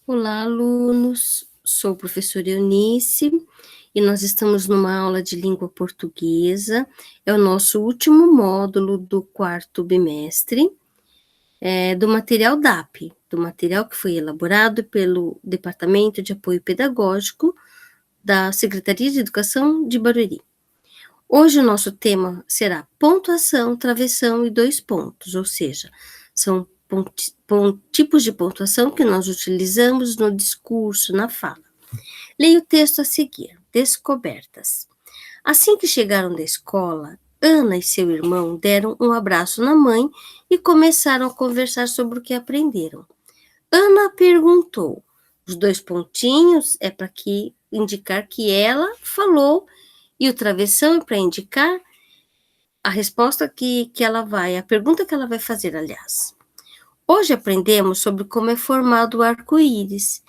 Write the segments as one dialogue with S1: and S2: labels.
S1: Olá, alunos. Sou a professora Eunice e nós estamos numa aula de língua portuguesa. É o nosso último módulo do quarto bimestre, do material DAP, do material que foi elaborado pelo Departamento de Apoio Pedagógico da Secretaria de Educação de Barueri. Hoje o nosso tema será pontuação, travessão e dois pontos, ou seja, são tipos de pontuação que nós utilizamos no discurso, na fala. Leia o texto a seguir. Descobertas. Assim que chegaram da escola, Ana e seu irmão deram um abraço na mãe e começaram a conversar sobre o que aprenderam. Ana perguntou. Os dois pontinhos é para indicar que ela falou e o travessão é para indicar a resposta a pergunta que ela vai fazer, aliás. Hoje aprendemos sobre como é formado o arco-íris.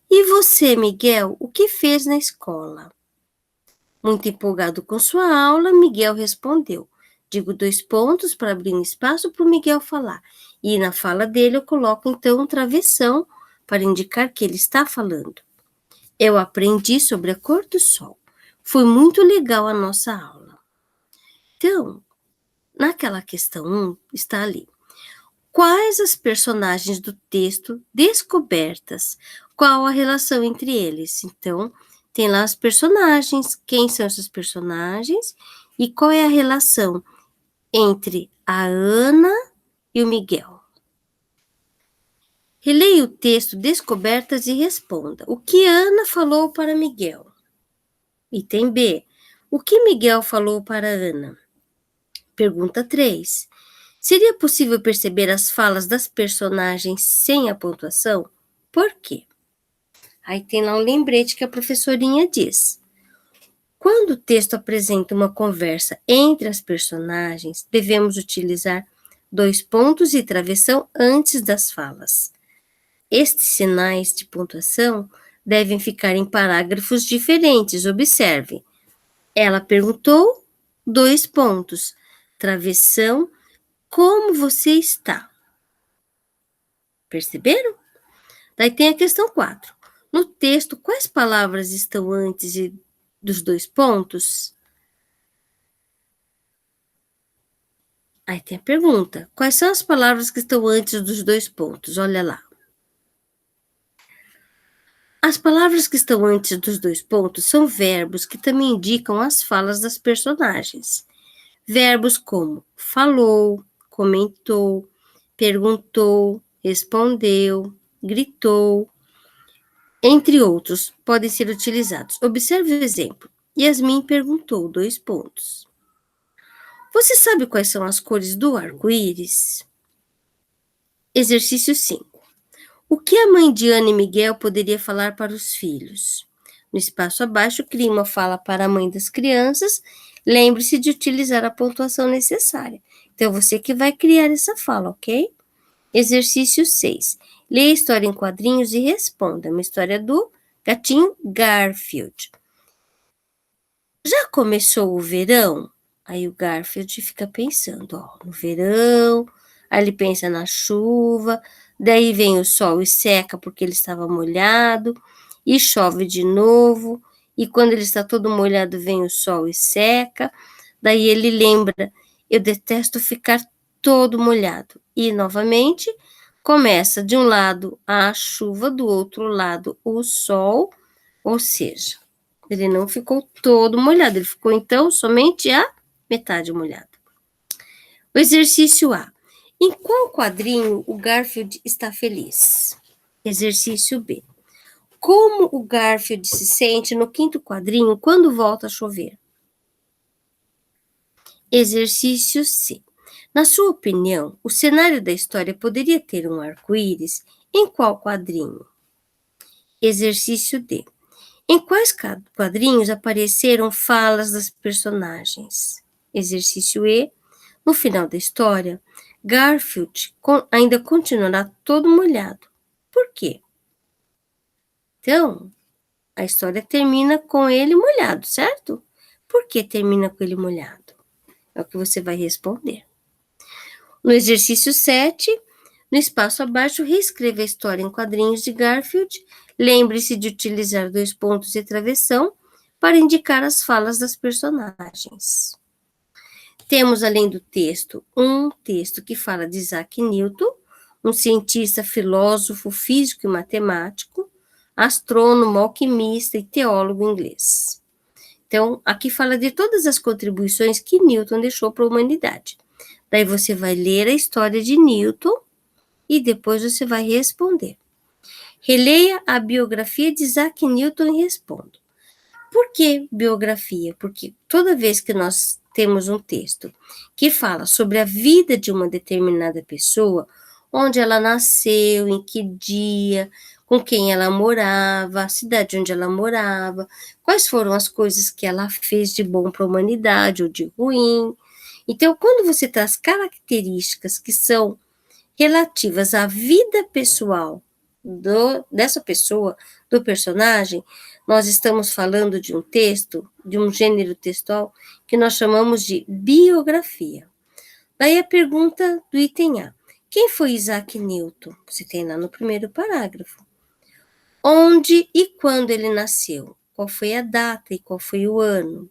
S1: E você, Miguel, o que fez na escola? Muito empolgado com sua aula, Miguel respondeu. Digo dois pontos para abrir um espaço para o Miguel falar. E na fala dele eu coloco então um travessão para indicar que ele está falando. Eu aprendi sobre a cor do sol. Foi muito legal a nossa aula. Então, naquela questão 1, está ali. Quais as personagens do texto descobertas? Qual a relação entre eles? Então, tem lá os personagens, quem são esses personagens e qual é a relação entre a Ana e o Miguel. Releia o texto Descobertas e responda. O que Ana falou para Miguel? Item B. O que Miguel falou para Ana? Pergunta 3. Seria possível perceber as falas das personagens sem a pontuação? Por quê? Aí tem lá um lembrete que a professorinha diz. Quando o texto apresenta uma conversa entre as personagens, devemos utilizar dois pontos e travessão antes das falas. Estes sinais de pontuação devem ficar em parágrafos diferentes. Observe. Ela perguntou, dois pontos. Travessão, como você está? Perceberam? Daí tem a questão 4. No texto, quais palavras estão antes dos dois pontos? Aí tem a pergunta. Quais são as palavras que estão antes dos dois pontos? Olha lá. As palavras que estão antes dos dois pontos são verbos que também indicam as falas das personagens. Verbos como falou, comentou, perguntou, respondeu, gritou, entre outros, podem ser utilizados. Observe o exemplo. Yasmin perguntou, dois pontos. Você sabe quais são as cores do arco-íris? Exercício 5. O que a mãe de Ana e Miguel poderia falar para os filhos? No espaço abaixo, crie uma fala para a mãe das crianças. Lembre-se de utilizar a pontuação necessária. Então, você que vai criar essa fala, ok? Exercício 6. Leia a história em quadrinhos e responda. Uma história do gatinho Garfield. Já começou o verão? Aí o Garfield fica pensando, ó, no verão, aí ele pensa na chuva, daí vem o sol e seca porque ele estava molhado, e chove de novo, e quando ele está todo molhado vem o sol e seca, daí ele lembra, eu detesto ficar todo molhado, e novamente começa de um lado a chuva, do outro lado o sol, ou seja, ele não ficou todo molhado, ele ficou então somente a metade molhado. O exercício A. Em qual quadrinho o Garfield está feliz? Exercício B. Como o Garfield se sente no quinto quadrinho quando volta a chover? Exercício C. Na sua opinião, o cenário da história poderia ter um arco-íris em qual quadrinho? Exercício D. Em quais quadrinhos apareceram falas das personagens? Exercício E. No final da história, Garfield ainda continuará todo molhado. Por quê? Então, a história termina com ele molhado, certo? Por que termina com ele molhado? É o que você vai responder. No exercício 7, No espaço abaixo, reescreva a história em quadrinhos de Garfield. Lembre-se de utilizar 2 pontos e travessão para indicar as falas das personagens. Temos, além do texto, um texto que fala de Isaac Newton, um cientista, filósofo, físico e matemático, astrônomo, alquimista e teólogo inglês. Então, aqui fala de todas as contribuições que Newton deixou para a humanidade. Daí você vai ler a história de Newton e depois você vai responder. Releia a biografia de Isaac Newton e responda. Por que biografia? Porque toda vez que nós temos um texto que fala sobre a vida de uma determinada pessoa, onde ela nasceu, em que dia, com quem ela morava, a cidade onde ela morava, quais foram as coisas que ela fez de bom para a humanidade ou de ruim. Então, quando você traz características que são relativas à vida pessoal dessa pessoa, do personagem, nós estamos falando de um texto, de um gênero textual, que nós chamamos de biografia. Daí a pergunta do item A. Quem foi Isaac Newton? Você tem lá no primeiro parágrafo. Onde e quando ele nasceu? Qual foi a data e qual foi o ano?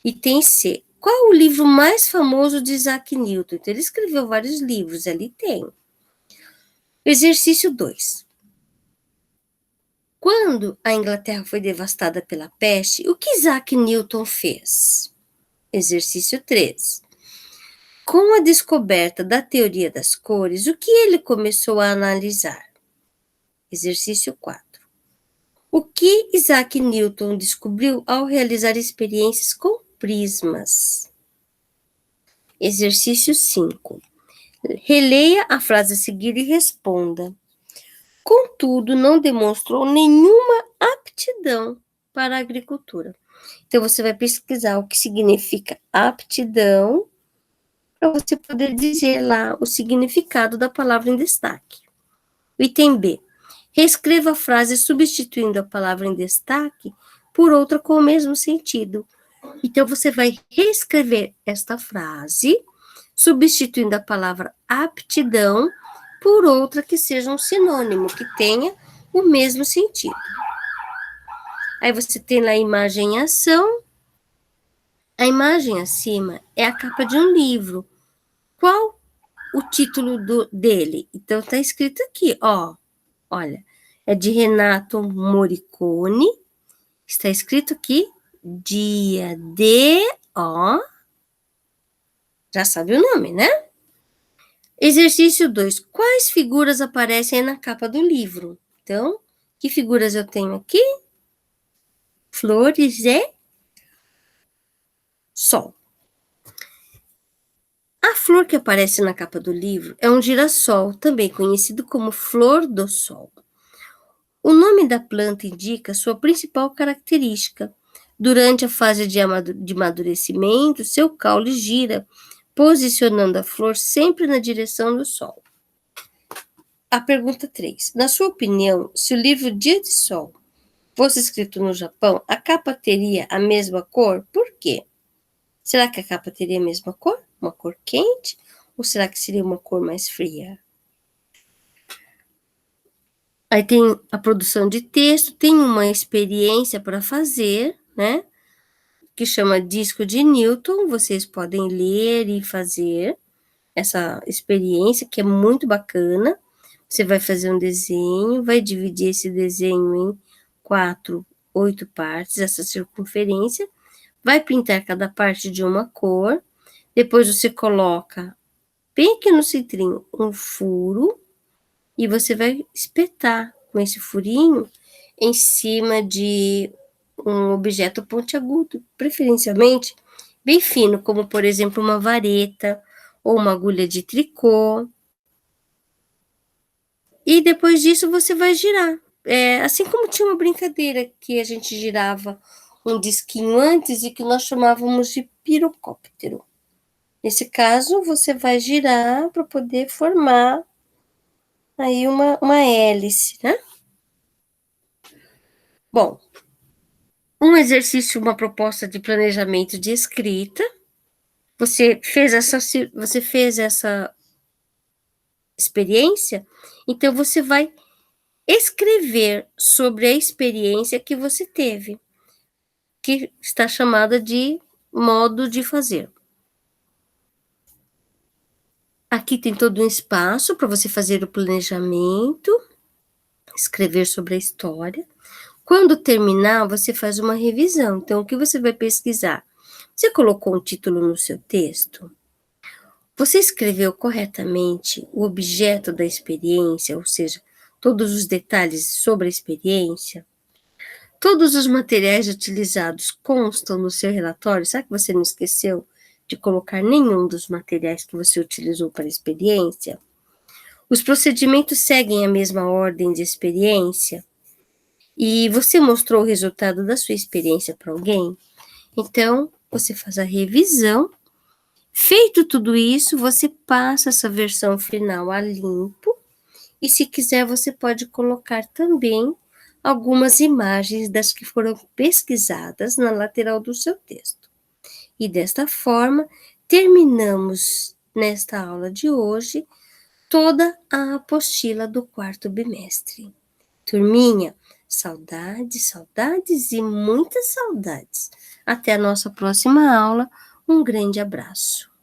S1: Item C. Qual o livro mais famoso de Isaac Newton? Então, ele escreveu vários livros, ali tem. Exercício 2. Quando a Inglaterra foi devastada pela peste, o que Isaac Newton fez? Exercício 3. Com a descoberta da teoria das cores, o que ele começou a analisar? Exercício 4. O que Isaac Newton descobriu ao realizar experiências com prismas? Exercício 5. Releia a frase a seguir e responda. Contudo, não demonstrou nenhuma aptidão para a agricultura. Então, você vai pesquisar o que significa aptidão, para você poder dizer lá o significado da palavra em destaque. Item B. Reescreva a frase substituindo a palavra em destaque por outra com o mesmo sentido. Então, você vai reescrever esta frase, substituindo a palavra aptidão por outra que seja um sinônimo, que tenha o mesmo sentido. Aí você tem lá a imagem em ação. A imagem acima é a capa de um livro. Qual o título dele? Então, está escrito aqui, ó. Olha, é de Renato Morricone. Está escrito aqui, Dia de... Ó, já sabe o nome, né? Exercício 2. Quais figuras aparecem na capa do livro? Então, que figuras eu tenho aqui? Flores e sol. A flor que aparece na capa do livro é um girassol, também conhecido como flor do sol. O nome da planta indica sua principal característica. Durante a fase de amadurecimento, seu caule gira, posicionando a flor sempre na direção do sol. A pergunta 3. Na sua opinião, se o livro Dia de Sol fosse escrito no Japão, a capa teria a mesma cor? Por quê? Será que a capa teria a mesma cor? Uma cor quente? Ou será que seria uma cor mais fria? Aí tem a produção de texto, tem uma experiência para fazer, né? Que chama Disco de Newton. Vocês podem ler e fazer essa experiência, que é muito bacana. Você vai fazer um desenho, vai dividir esse desenho em 4, 8 partes, essa circunferência. Vai pintar cada parte de uma cor. Depois você coloca bem aqui no centrinho um furo e você vai espetar com esse furinho em cima de um objeto pontiagudo, preferencialmente bem fino, como por exemplo uma vareta ou uma agulha de tricô. E depois disso você vai girar. Assim como tinha uma brincadeira que a gente girava um disquinho antes e que nós chamávamos de pirocóptero. Nesse caso, você vai girar para poder formar aí uma hélice, né? Bom, um exercício, uma proposta de planejamento de escrita. Você fez essa experiência, então você vai escrever sobre a experiência que você teve, que está chamada de modo de fazer. Aqui tem todo um espaço para você fazer o planejamento, escrever sobre a história. Quando terminar, você faz uma revisão. Então, o que você vai pesquisar? Você colocou um título no seu texto? Você escreveu corretamente o objeto da experiência, ou seja, todos os detalhes sobre a experiência? Todos os materiais utilizados constam no seu relatório? Será que você não esqueceu de colocar nenhum dos materiais que você utilizou para a experiência? Os procedimentos seguem a mesma ordem de experiência? E você mostrou o resultado da sua experiência para alguém? Então, você faz a revisão. Feito tudo isso, você passa essa versão final a limpo. E se quiser, você pode colocar também algumas imagens das que foram pesquisadas na lateral do seu texto. E desta forma, terminamos nesta aula de hoje toda a apostila do quarto bimestre. Turminha, saudades, saudades e muitas saudades. Até a nossa próxima aula. Um grande abraço.